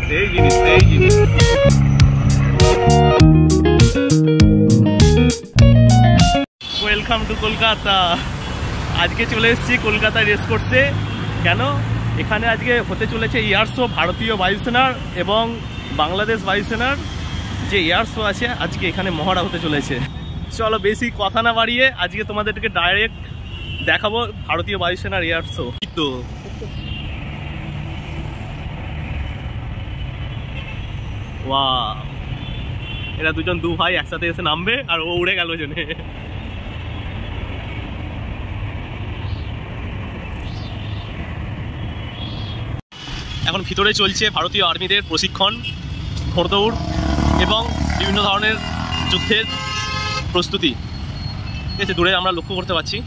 সেই জিনিস সেই জিনিস। Welcome to Kolkata. আজকে চলে এসেছি কলকাতা রেস করতে। কেন? এখানে আজকে হতে চলেছে এয়ার শো, ভারতীয় বায়ুসেনার এবং বাংলাদেশ বায়ুসেনার যে এয়ার শো আছে আজকে এখানে মহড়া হতে চলেছে। চলো বেশি কথা না বাড়িয়ে আজকে তোমাদেরকে ডাইরেক্ট দেখাবো ভারতীয় বায়ুসেনার এয়ার শো। তো ওয়াও, এরা দুজন দু ভাই একসাথে এসে নামবে আর ও উড়ে গেল জন্য। এখন ভিতরে চলছে ভারতীয় আর্মিদের প্রশিক্ষণ, ঘোড়দৌড় এবং বিভিন্ন ধরনের যুদ্ধের প্রস্তুতি। ঠিক আছে, দূরে আমরা লক্ষ্য করতে পারছি।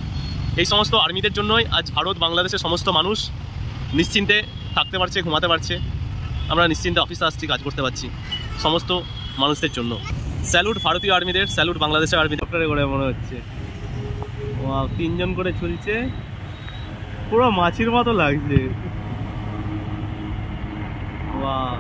এই সমস্ত আর্মিদের জন্যই আজ ভারত বাংলাদেশের সমস্ত মানুষ নিশ্চিন্তে থাকতে পারছে, ঘুমাতে পারছে। আমরা নিশ্চিন্তে অফিসে আসছি, কাজ করতে পারছি, সমস্ত মানুষদের জন্য। স্যালুট ভারতীয় আর্মিদের, স্যালুট বাংলাদেশের আর্মিদের। করে মনে হচ্ছে ওয়াও, 3 জন করে চলছে, পুরো মাছির মতো লাগছে। ওয়াও,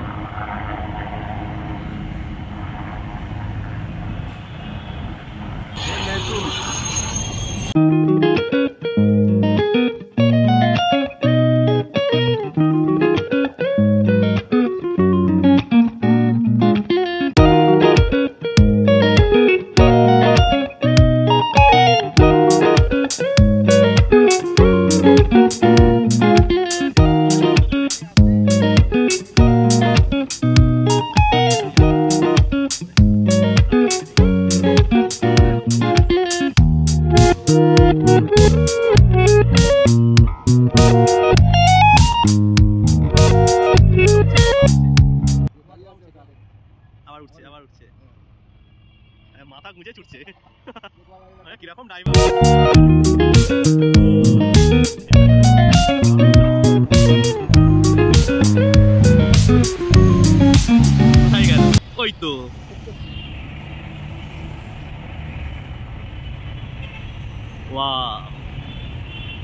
আবার উঠছে, মাথা গুঁজে ছুটছে। কিরকম ড্রাইভার! ওই তো ওয়াও,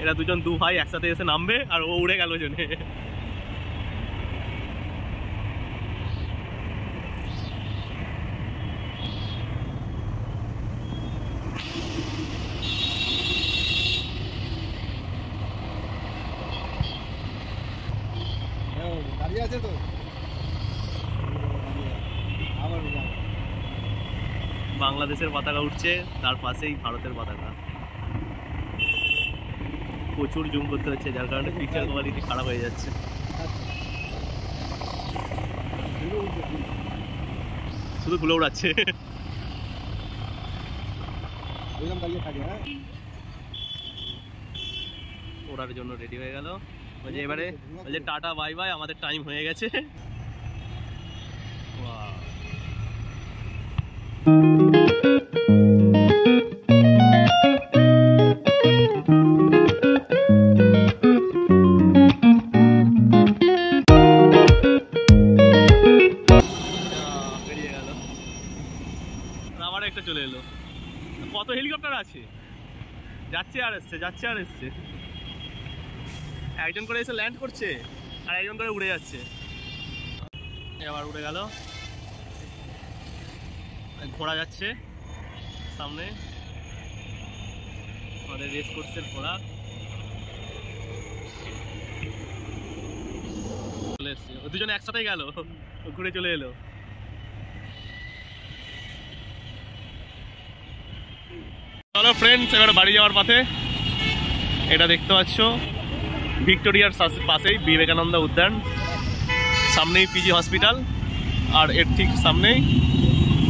এরা দুজন দু ভাই একসাথে এসে নামবে আর ও উড়ে গেল জন্য। বাংলাদেশের পতাকা উঠছে, তার পাশেই ভারতের পতাকা। প্রচুর জুম করতে হচ্ছে, যার কারণে পিকচার কোয়ালিটি খারাপ হয়ে যাচ্ছে। শুধু খুলে উড়াচ্ছে। ওড়ার জন্য রেডি হয়ে গেল। বলছে এবারে বলছে টাটা বাই বাই, আমাদের টাইম হয়ে গেছে। আবার একটা চলে এলো। কত হেলিকপ্টার আছে, যাচ্ছে আর এসছে, যাচ্ছে আর এসছে। একজন করে এসে ল্যান্ড করছে আর একজন করে উড়ে যাচ্ছে। এবার উড়ে গেল, ঘোড়া যাচ্ছে সামনে, আমাদের রেস কোর্সের ঘোড়া চলে এসছে। দুজন একসাথে গেল, ঘুরে চলে এলো। চলো ফ্রেন্ডস, এবার বাড়ি যাওয়ার পথে। এটা দেখতে পাচ্ছ ভিক্টোরিয়ার পাশেই বিবেকানন্দ উদ্যান, সামনেই পিজি হসপিটাল, আর এর ঠিক সামনেই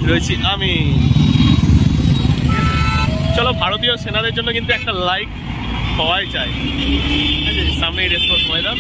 রয়েছি আমি। চলো, ভারতীয় সেনাদের জন্য কিন্তু একটা লাইক হওয়াই চাই। সামনেই রেসকোর্স ময়দান।